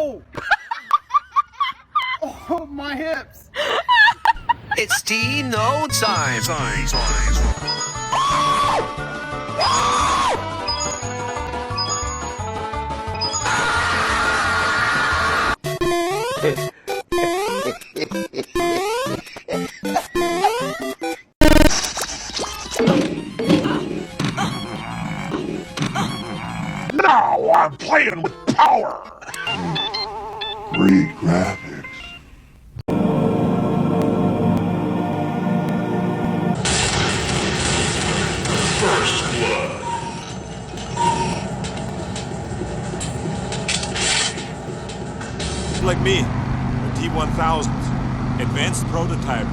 Oh! Oh, my hips! It's DeeKnow time. Now I'm playing with power! Great graphics. First blood. Like me, the T-1000s, advanced prototype.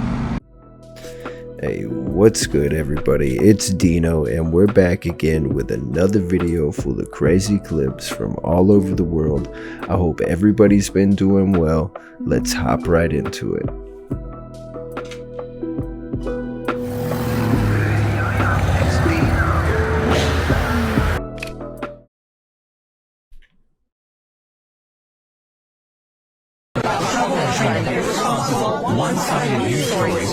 Hey, what's good everybody? It's DeeKnow and we're back again with another video full of crazy clips from all over the world. I hope everybody's been doing well. Let's hop right into it. One-sided news stories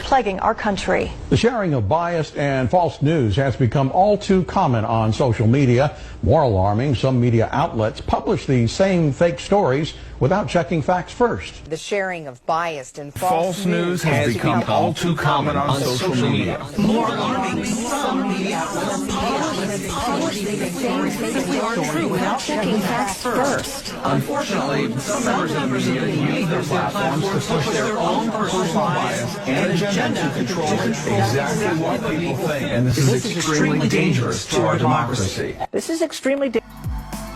plaguing our country. The sharing of biased and false news has become all too common on social media. More alarming, some media outlets publish these same fake stories without checking facts first. The sharing of biased and false news has become all too common on social media. More alarming, some media outlets publish these same fake stories without checking facts first. Unfortunately, some members of the media use their platforms to push their own personal bias and agenda to control exactly what people think. And this is extremely dangerous to our democracy. This is extremely dangerous.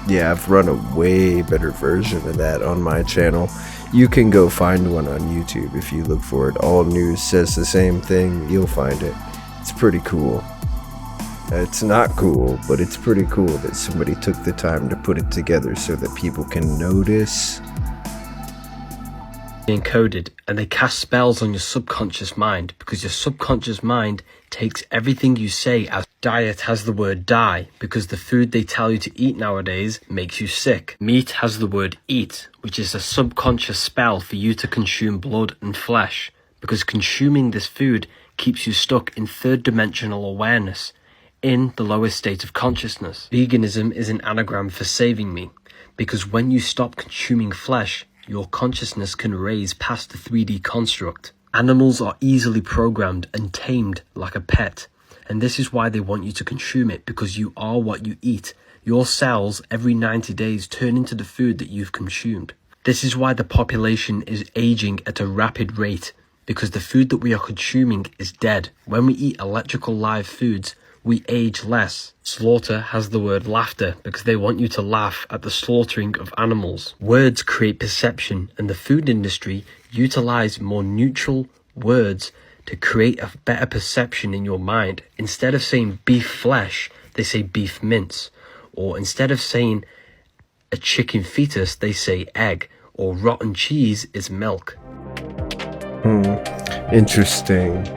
Yeah, I've run a way better version of that on my channel. You can go find one on YouTube if you look for it. All News says the same thing, you'll find it. It's pretty cool. It's not cool, but it's pretty cool that somebody took the time to put it together so that people can notice. Encoded, and they cast spells on your subconscious mind because your subconscious mind takes everything you say as diet has the word die because the food they tell you to eat nowadays makes you sick. Meat has the word eat, which is a subconscious spell for you to consume blood and flesh because consuming this food keeps you stuck in third dimensional awareness, in the lowest state of consciousness. Veganism is an anagram for saving me because when you stop consuming flesh, your consciousness can raise past the 3D construct. Animals are easily programmed and tamed like a pet, and this is why they want you to consume it, because you are what you eat. Your cells every 90 days turn into the food that you've consumed. This is why the population is aging at a rapid rate, because the food that we are consuming is dead. When we eat electrical live foods, we age less. Slaughter has the word laughter because they want you to laugh at the slaughtering of animals. Words create perception, and the food industry utilize more neutral words to create a better perception in your mind. Instead of saying beef flesh, they say beef mince. Or instead of saying a chicken fetus, they say egg. Or rotten cheese is milk. Interesting.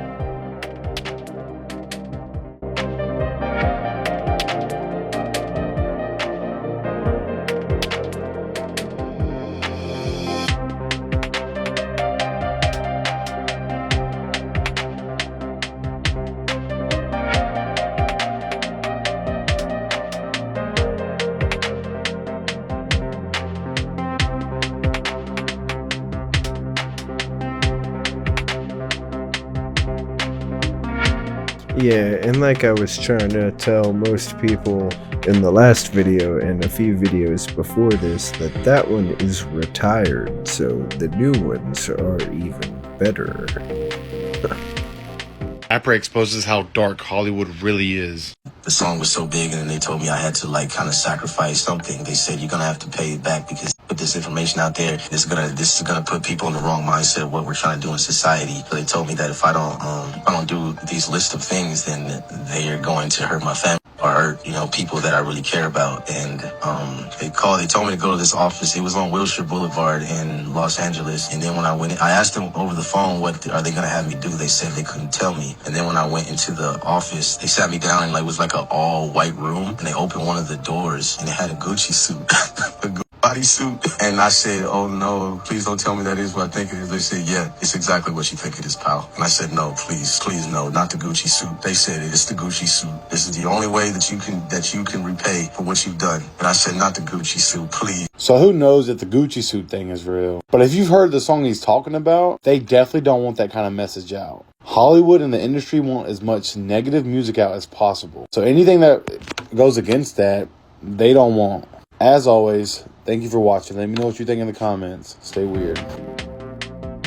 Yeah, and like I was trying to tell most people in the last video and a few videos before this, that one is retired, so the new ones are even better. Apra exposes how dark Hollywood really is. The song was so big, and then they told me I had to kind of sacrifice something. They said you're gonna have to pay it back because put this information out there. This is gonna put people in the wrong mindset of what we're trying to do in society. So they told me that if I don't do these list of things, then they are going to hurt my family or hurt, people that I really care about. And they told me to go to this office. It was on Wilshire Boulevard in Los Angeles. And then when I went in, I asked them over the phone, what are they gonna have me do? They said they couldn't tell me. And then when I went into the office, they sat me down and it was like an all white room, and they opened one of the doors and it had a Gucci suit. bodysuit. And I said, oh no, please don't tell me that is what I think it is. They said, yeah, it's exactly what you think it is, pal. And I said, no, please no, not the Gucci suit. They said it's the Gucci suit. This is the only way that you can repay for what you've done. And I said, not the Gucci suit, please. So who knows if the Gucci suit thing is real? But if you've heard the song he's talking about, they definitely don't want that kind of message out. Hollywood and the industry want as much negative music out as possible. So anything that goes against that, they don't want. As always, thank you for watching. Let me know what you think in the comments. Stay weird.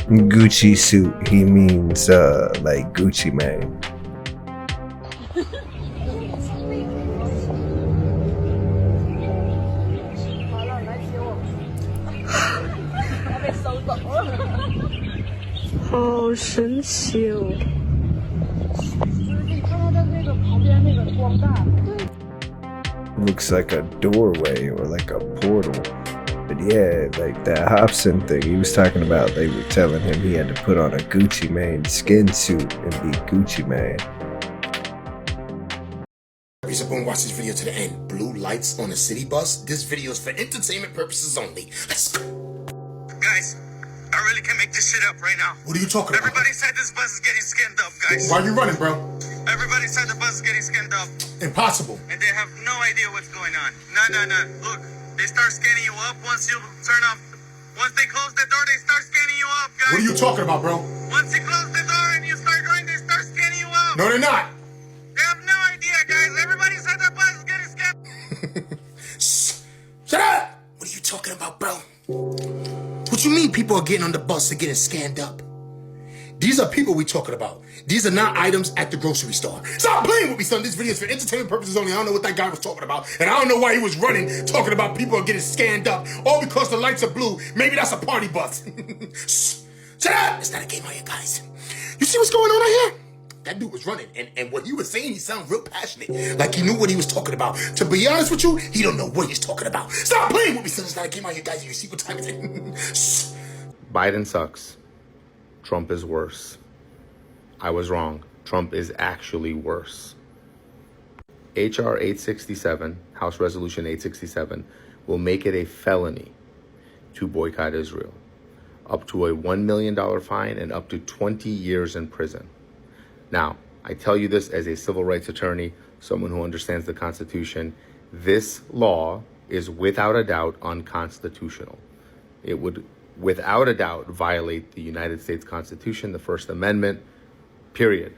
Gucci suit, he means like Gucci Mane. Looks like a doorway or like a portal. But yeah, like that Hobson thing he was talking about, they were telling him he had to put on a Gucci Mane skin suit and be Gucci Mane. Hurry up and watch this video to the end. Blue lights on a city bus. This video is for entertainment purposes only. Let's go. Guys, I really can't make this shit up right now. What are you talking about? Everybody said this bus is getting skinned up, guys. Why are you running, bro? Everybody said the bus is getting skinned up. Impossible. And they have no idea what's going on. No. Look, they start scanning you up once you turn off. Once they close the door, they start scanning you up, guys. What are you talking about, bro? Once you close the door and you start going, they start scanning you up. No, they're not. They have no idea, guys. Everybody said the bus is getting scanned. Shut up! What are you talking about, bro? What you mean people are getting on the bus and getting scanned up? These are people we talking about. These are not items at the grocery store. Stop playing with me, son. This video is for entertainment purposes only. I don't know what that guy was talking about. And I don't know why he was running, talking about people are getting scanned up. All because the lights are blue. Maybe that's a party bus. Shut up! It's not a game out here, guys. You see what's going on out here? That dude was running. And what he was saying, he sounded real passionate. Like he knew what he was talking about. To be honest with you, he don't know what he's talking about. Stop playing with me, son. It's not a game out here, guys. You see what time it is. Biden sucks. Trump is worse. I was wrong. Trump is actually worse. HR 867, House Resolution 867, will make it a felony to boycott Israel. Up to a $1 million fine and up to 20 years in prison. Now, I tell you this as a civil rights attorney, someone who understands the Constitution. This law is without a doubt unconstitutional. It would without a doubt violate the United States Constitution, the First Amendment, period.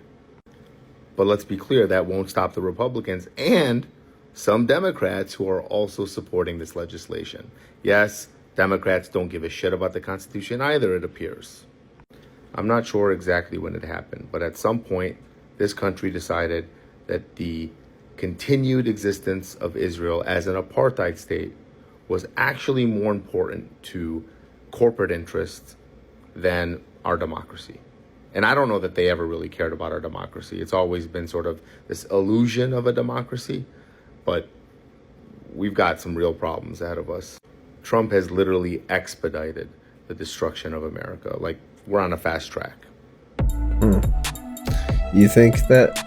But let's be clear, that won't stop the Republicans and some Democrats who are also supporting this legislation. Yes, Democrats don't give a shit about the Constitution either, it appears. I'm not sure exactly when it happened, but at some point, this country decided that the continued existence of Israel as an apartheid state was actually more important to corporate interests than our democracy. And I don't know that they ever really cared about our democracy. It's always been sort of this illusion of a democracy, but we've got some real problems ahead of us. Trump has literally expedited the destruction of America. Like, we're on a fast track. You think that?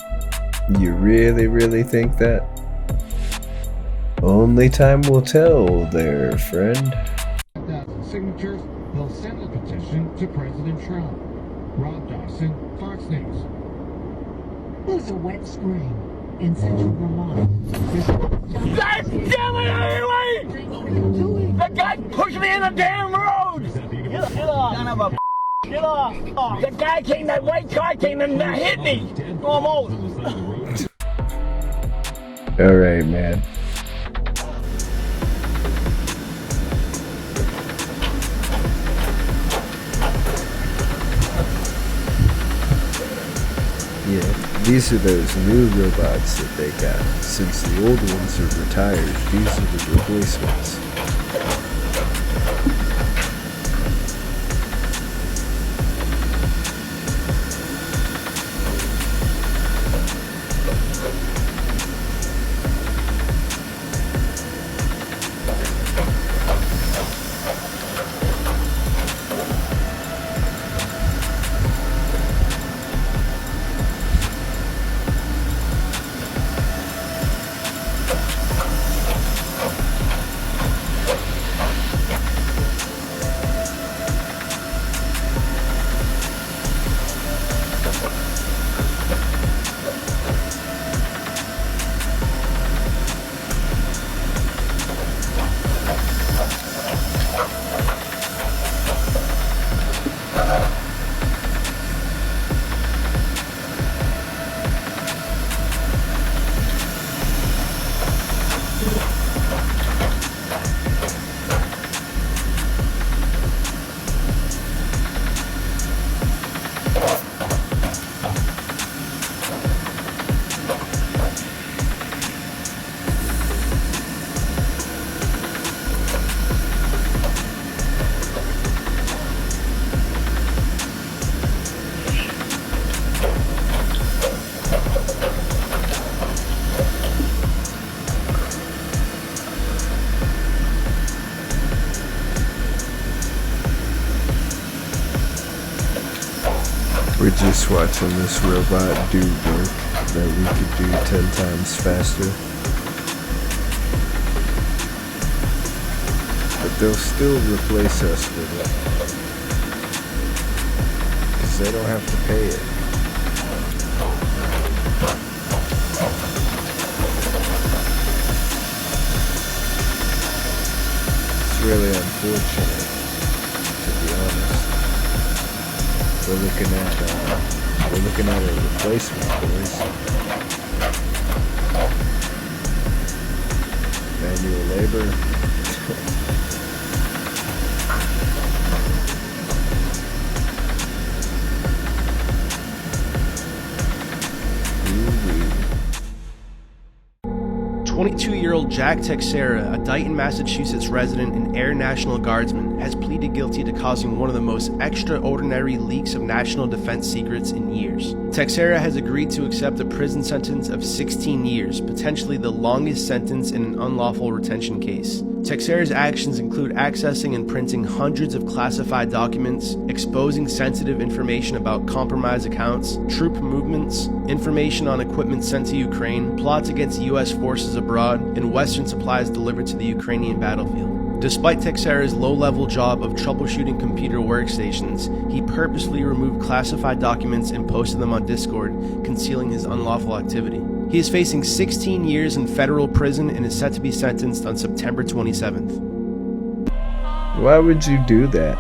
You really think that? Only time will tell there, friend. Signatures, they'll send the petition to President Trump. Rob Dawson, Fox News. There's a wet spring in central Vermont. God damn it, Haley! The guy pushed me in the damn road! Get off! Son of a get off! The guy came, that white car came and hit me! Almost! Alright, man. Yeah, these are those new robots that they got. Since the old ones are retired, these are the replacements. We're just watching this robot do work that we could do 10 times faster. But they'll still replace us with it. Because they don't have to pay it. It's really unfortunate, to be honest. We're looking at a replacement, boys. Manual labor. Ooh-wee. 22-year-old Jack Texera, a Dighton, Massachusetts resident and Air National Guardsman, has pleaded guilty to causing one of the most extraordinary leaks of national defense secrets in years. Texera has agreed to accept a prison sentence of 16 years, potentially the longest sentence in an unlawful retention case. Texera's actions include accessing and printing hundreds of classified documents, exposing sensitive information about compromised accounts, troop movements, information on equipment sent to Ukraine, plots against U.S. forces abroad, and Western supplies delivered to the Ukrainian battlefield. Despite Texera's low-level job of troubleshooting computer workstations, he purposely removed classified documents and posted them on Discord, concealing his unlawful activity. He is facing 16 years in federal prison and is set to be sentenced on September 27th. Why would you do that?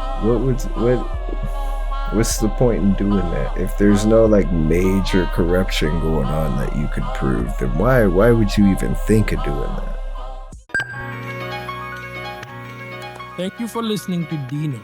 What's the point in doing that? If there's no like major corruption going on that you could prove, then why would you even think of doing that? Thank you for listening to DeeKnow.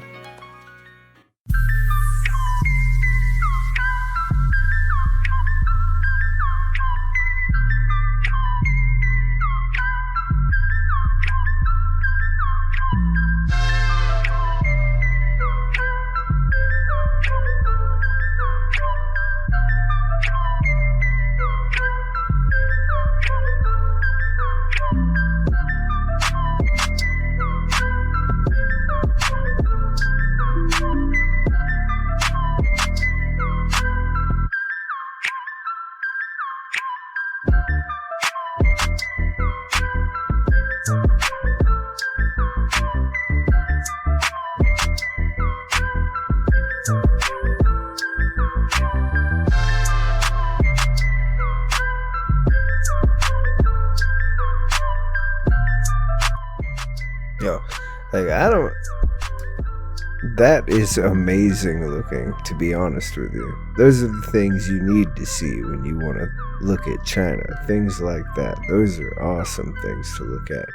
Yo, like that is amazing looking, to be honest with you. Those are the things you need to see when you want to look at China. Things like that. Those are awesome things to look at.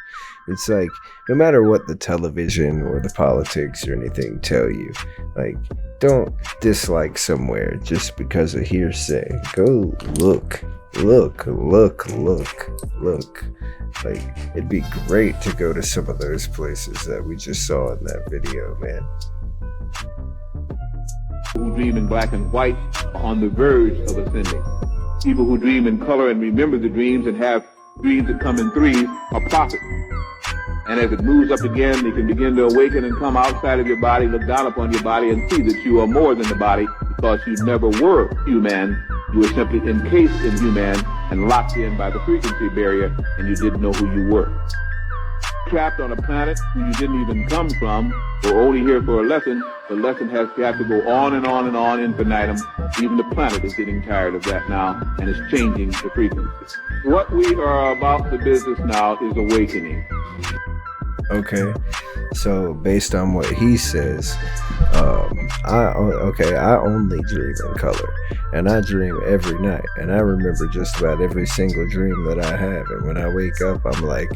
It's like, no matter what the television or the politics or anything tell you, like, don't dislike somewhere just because of hearsay. Go look. Look. Like, it'd be great to go to some of those places that we just saw in that video, man. Who dream in black and white are on the verge of ascending. People who dream in color and remember the dreams and have dreams that come in threes are prophets. And as it moves up again, they can begin to awaken and come outside of your body, look down upon your body, and see that you are more than the body, because you never were human. You were simply encased in human and locked in by the frequency barrier, and you didn't know who you were. Trapped on a planet who you didn't even come from, or only here for a lesson, the lesson has got to go on and on and on infinitum. Even the planet is getting tired of that now, and is changing the frequency. What we are about the business now is awakening. Okay, so based on what he says, I only dream in color, and I dream every night, and I remember just about every single dream that I have, and when I wake up, I'm like,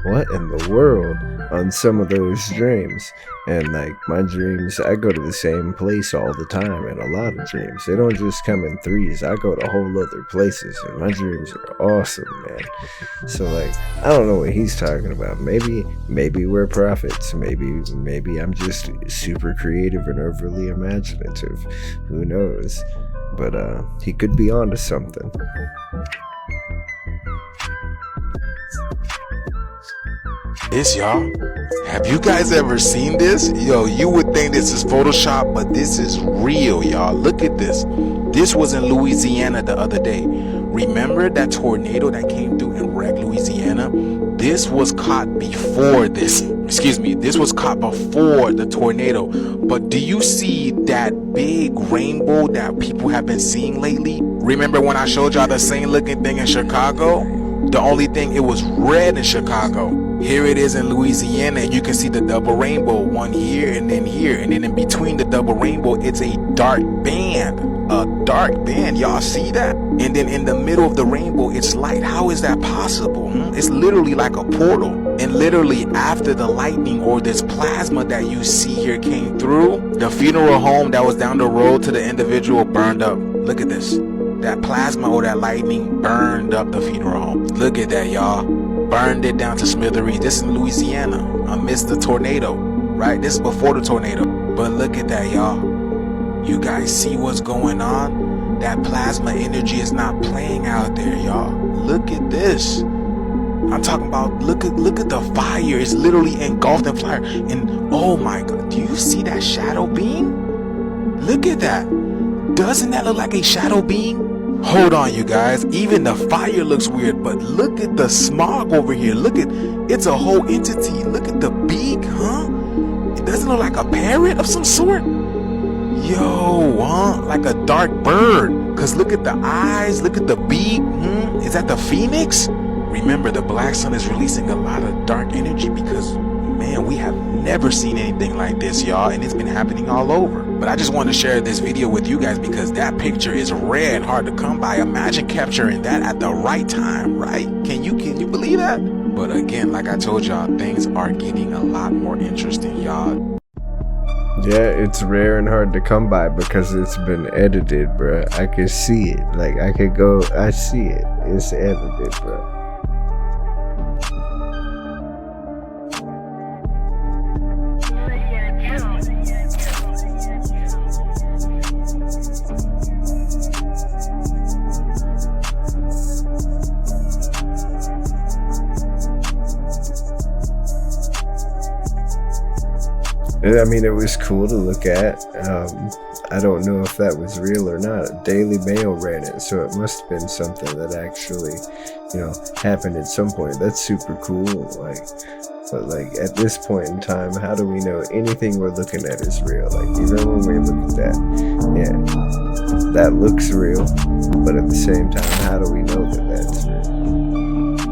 what in the world on some of those dreams? And like, my dreams, I go to the same place all the time in a lot of dreams. They don't just come in threes. I go to whole other places, and my dreams are awesome, man. So like, I don't know what he's talking about. Maybe we're prophets. Maybe I'm just super creative and overly imaginative. Who knows? But he could be onto something. this, y'all. Have you guys ever seen this? Yo, you would think this is Photoshop, but this is real, y'all. Look at this. This was in Louisiana the other day. Remember that tornado that came through and wrecked Louisiana? This was caught before this. Excuse me, this was caught before the tornado. But do you see that big rainbow that people have been seeing lately? Remember when I showed y'all the same looking thing in Chicago? The only thing, it was red in Chicago. Here it is in Louisiana, and you can see the double rainbow, one here and then here, and then in between the double rainbow, it's a dark band. A dark band, y'all see that? And then in the middle of the rainbow, it's light. How is that possible? It's literally like a portal. And literally after the lightning or this plasma that you see here came through, the funeral home that was down the road to the individual burned up. Look at this. That plasma or that lightning burned up the funeral home. Look at that, y'all. Burned it down to smithereens. This is in Louisiana amidst the tornado, right? This is before the tornado. But look at that, y'all. You guys see what's going on? That plasma energy is not playing out there, y'all. Look at this. I'm talking about, look at the fire. It's literally engulfed in fire. And oh my God, do you see that shadow beam? Look at that. Doesn't that look like a shadow beam? Hold on, you guys. Even the fire looks weird, but look at the smog over here. Look at, it's a whole entity. Look at the beak, huh? It doesn't look like a parrot of some sort. Yo, huh? Like a dark bird. Cause look at the eyes, look at the beak. Is that the phoenix? Remember, the black sun is releasing a lot of dark energy because, man, we have never seen anything like this, y'all, and it's been happening all over. But I just wanted to share this video with you guys because that picture is rare and hard to come by. Imagine capturing that at the right time, right? Can you believe that? But again, like I told y'all, things are getting a lot more interesting, y'all. Yeah, it's rare and hard to come by because it's been edited, bro. I can see it. Like, I could go, I see it. It's edited, bro. I mean, it was cool to look at. I don't know if that was real or not. Daily Mail ran it, so it must have been something that actually, happened at some point. That's super cool. But at this point in time, how do we know anything we're looking at is real? Like, even when we look at that, yeah, that looks real, but at the same time, how do we know that that's real?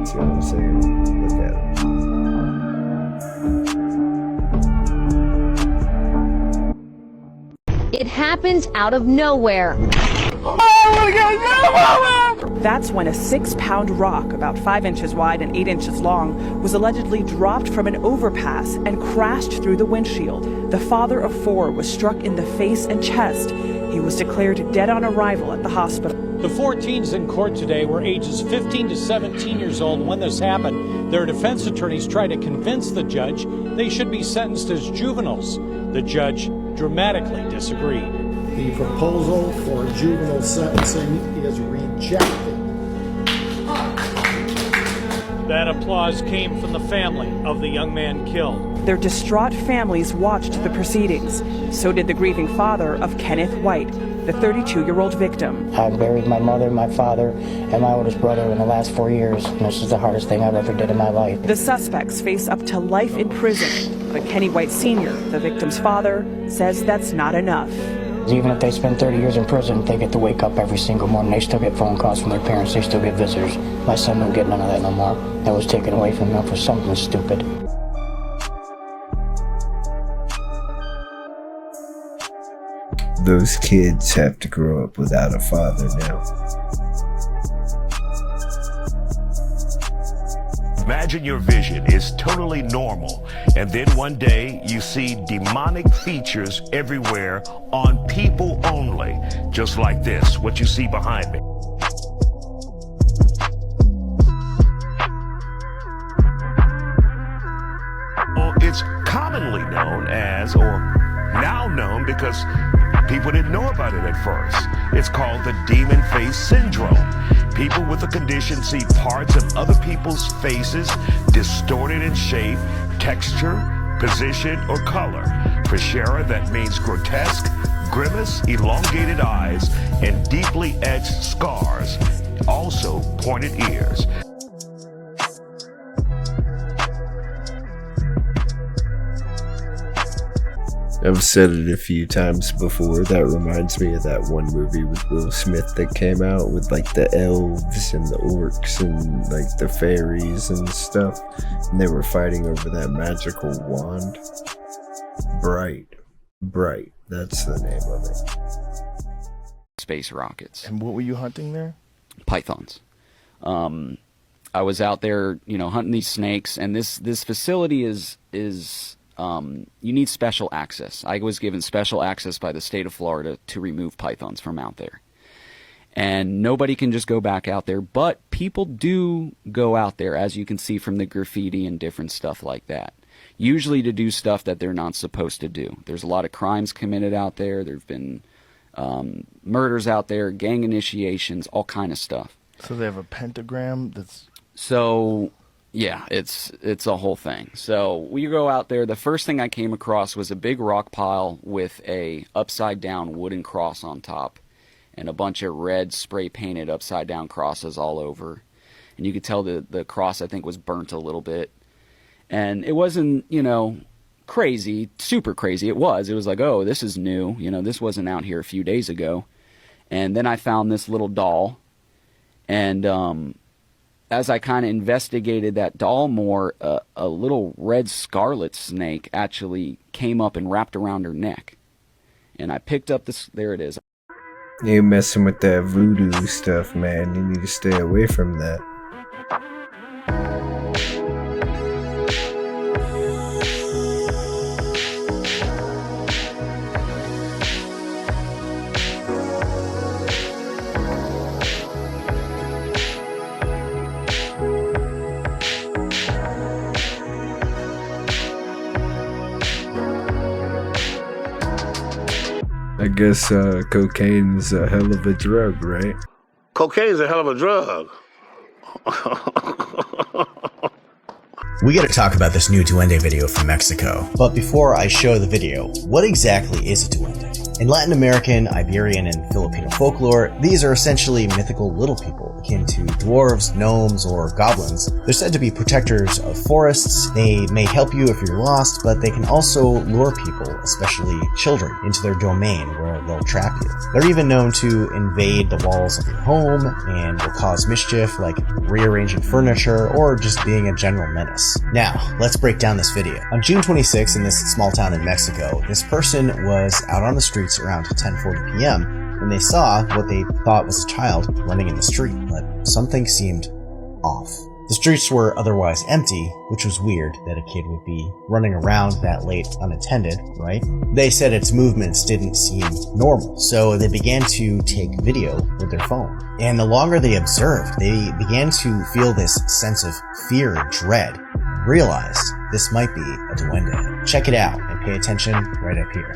See what I'm saying? Look at it. It happens out of nowhere. That's when a 6-pound rock, about 5 inches wide and 8 inches long, was allegedly dropped from an overpass and crashed through the windshield. The father of 4 was struck in the face and chest. He was declared dead on arrival at the hospital. The 4 teens in court today were ages 15 to 17 years old when this happened. Their defense attorneys tried to convince the judge they should be sentenced as juveniles. The judge dramatically disagreed. The proposal for juvenile sentencing is rejected. That applause came from the family of the young man killed. Their distraught families watched the proceedings. So did the grieving father of Kenneth White, the 32-year-old victim. I buried my mother, my father, and my oldest brother in the last 4 years. And this is the hardest thing I've ever did in my life. The suspects face up to life in prison, but Kenny White Sr., the victim's father, says that's not enough. Even if they spend 30 years in prison, they get to wake up every single morning. They still get phone calls from their parents. They still get visitors. My son don't get none of that no more. That was taken away from him for something stupid. Those kids have to grow up without a father now. Imagine your vision is totally normal, and then one day you see demonic features everywhere on people only, just like this, what you see behind me. It's commonly known as, or now known because people didn't know about it at first. It's called the demon face syndrome. People with the condition see parts of other people's faces distorted in shape texture, position, or color. For Shara, that means grotesque, grimace, elongated eyes, and deeply etched scars. Also pointed ears. I've said it a few times before. That reminds me of that one movie with Will Smith that came out with like the elves and the orcs and like the fairies and stuff. And they were fighting over that magical wand. Bright. That's the name of it. Space rockets. And what were you hunting there? Pythons. I was out there, hunting these snakes, and this facility is you need special access. I was given special access by the state of Florida to remove pythons from out there. And nobody can just go back out there, but people do go out there, as you can see from the graffiti and different stuff like that. Usually to do stuff that they're not supposed to do. There's a lot of crimes committed out there. There have been murders out there, gang initiations, all kind of stuff. So they have a pentagram that's... So... yeah, it's a whole thing. So we go out there. The first thing I came across was a big rock pile with a upside down wooden cross on top and a bunch of red spray painted upside down crosses all over. And you could tell the cross, I think, was burnt a little bit. And it wasn't, crazy, super crazy. It was like, oh, this is new. This wasn't out here a few days ago. And then I found this little doll. And as I kind of investigated that doll more, a little red scarlet snake actually came up and wrapped around her neck. And I picked up this, there it is. You're messing with that voodoo stuff, man. You need to stay away from that. I guess cocaine's a hell of a drug, right? Cocaine's a hell of a drug. We gotta talk about this new duende video from Mexico. But before I show the video, what exactly is a duende? In Latin American, Iberian, and Filipino folklore, these are essentially mythical little people, akin to dwarves, gnomes, or goblins. They're said to be protectors of forests. They may help you if you're lost, but they can also lure people, especially children, into their domain where they'll trap you. They're even known to invade the walls of your home and will cause mischief, like rearranging furniture or just being a general menace. Now, let's break down this video. On June 26, in this small town in Mexico, this person was out on the streets around 10:40 p.m. when they saw what they thought was a child running in the street, but something seemed off. The streets were otherwise empty, which was weird that a kid would be running around that late unattended, right? They said its movements didn't seem normal, so they began to take video with their phone. And the longer they observed, they began to feel this sense of fear and dread, and realized this might be a duende. Check it out and pay attention right up here.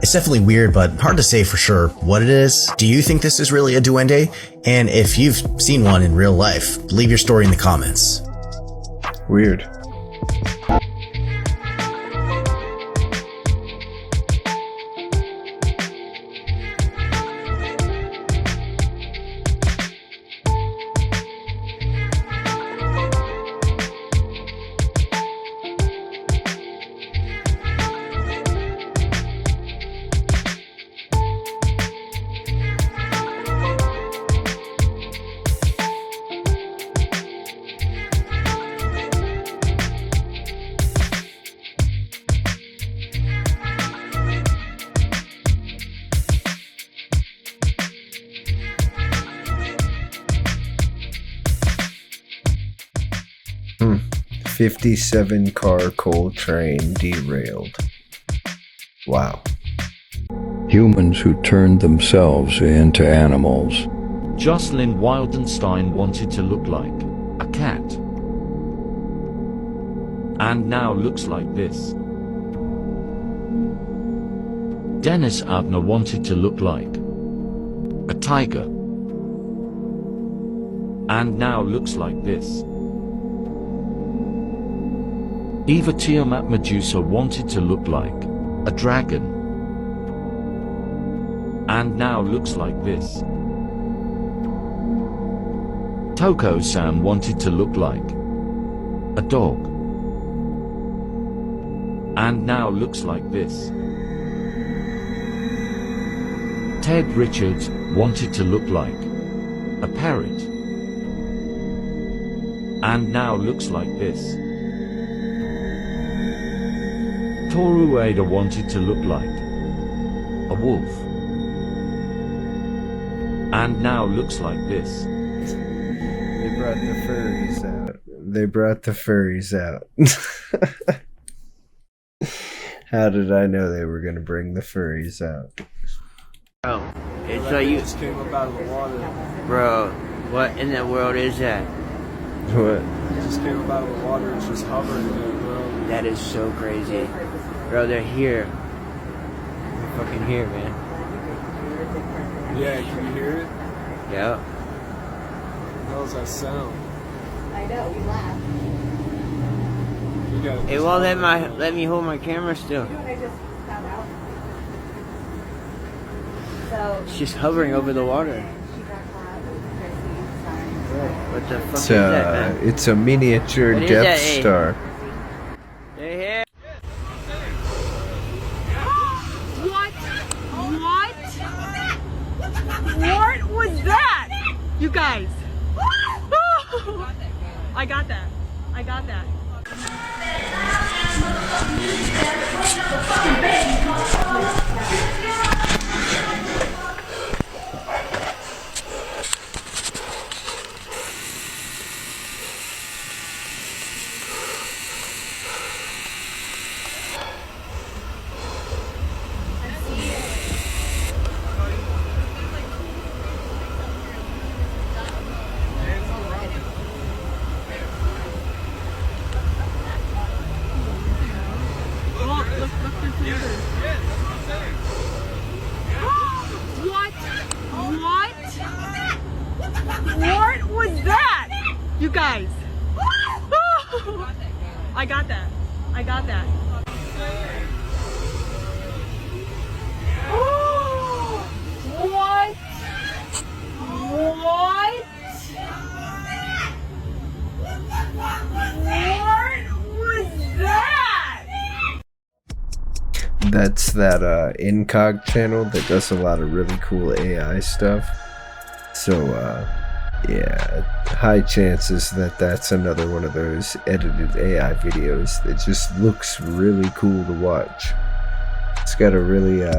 It's definitely weird, but hard to say for sure what it is. Do you think this is really a duende? And if you've seen one in real life, leave your story in the comments. Weird. Hmm. 57-car coal train derailed. Wow. Humans who turned themselves into animals. Jocelyn Wildenstein wanted to look like a cat. and now looks like this. Dennis Abner wanted to look like a tiger, and now looks like this. Eva Tiamat Medusa wanted to look like a dragon, and now looks like this. Toko-san wanted to look like a dog, and now looks like this. Ted Richards wanted to look like a parrot, and now looks like this. Toru Ada wanted to look like a wolf, and now looks like this. They brought the furries out. They brought the furries out. How did I know they were going to bring the furries out? Bro, it's like you just came up out of the water. Bro, what in the world is that? What? It just came up out of the water. It's just hovering there, bro. That is so crazy. Bro, they're here. They're fucking here, man. Yeah, can you hear it? Yeah. What the hell is that sound? I know, we laughed. It won't let me hold my camera still. It's just hovering over the water. What the fuck is that, man? It's a miniature What is Death that, eh? Star. They're here. What was that? You guys. I got that. I got that. What was that? You guys. I got that. I got that. What? What? What was that? That's that Incog channel that does a lot of really cool AI stuff. So yeah, high chances that that's another one of those edited AI videos that just looks really cool to watch. It's got a really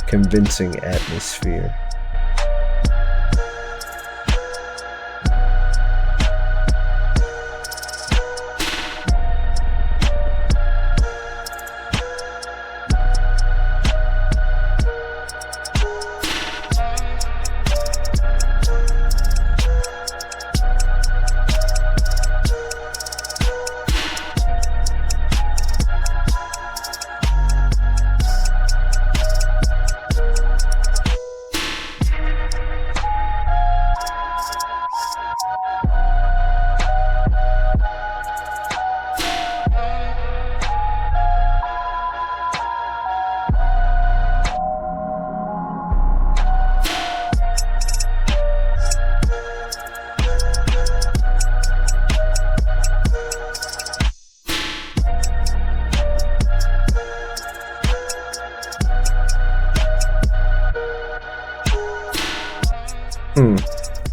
convincing atmosphere.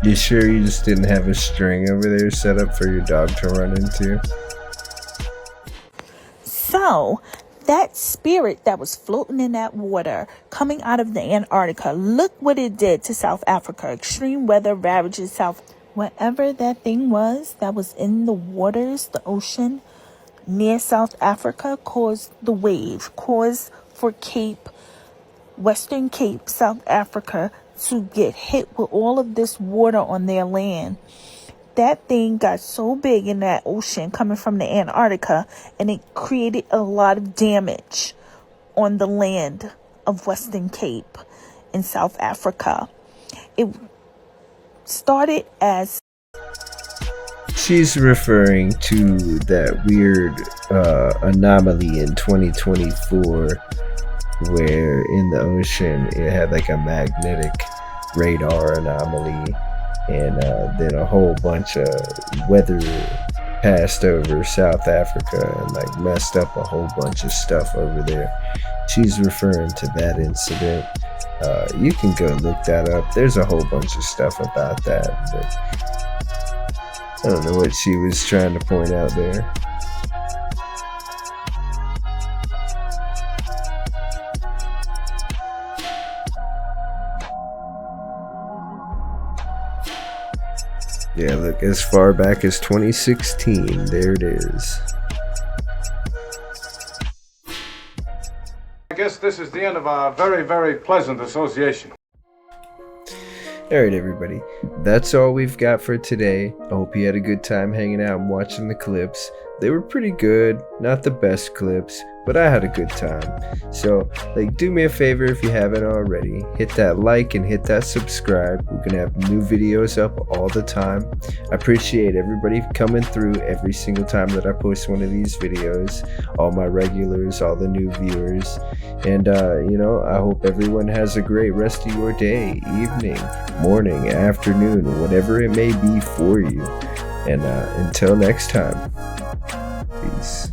You sure you just didn't have a string over there set up for your dog to run into? So, that spirit that was floating in that water coming out of the Antarctica, look what it did to South Africa. Extreme weather ravages South. Whatever that thing was that was in the waters, the ocean near South Africa, caused the wave, caused for Western Cape, South Africa, to get hit with all of this water on their land. that thing got so big in that ocean coming from the Antarctica, and it created a lot of damage on the land of Western Cape in South Africa. It started as... She's referring to that weird anomaly in 2024 where in the ocean it had like a magnetic radar anomaly, and then a whole bunch of weather passed over South Africa and like messed up a whole bunch of stuff over there. She's referring to that incident. You can go look that up. There's a whole bunch of stuff about that, but I don't know what she was trying to point out there. Yeah, look, as far back as 2016, there it is. I guess this is the end of our very, very pleasant association. Alright everybody, that's all we've got for today. I hope you had a good time hanging out and watching the clips. They were pretty good, not the best clips, but I had a good time. So, like, do me a favor if you haven't already, hit that like and hit that subscribe. We're gonna have new videos up all the time. I appreciate everybody coming through every single time that I post one of these videos. All my regulars, all the new viewers. And, you know, I hope everyone has a great rest of your day, evening, morning, afternoon, whatever it may be for you. And until next time, peace.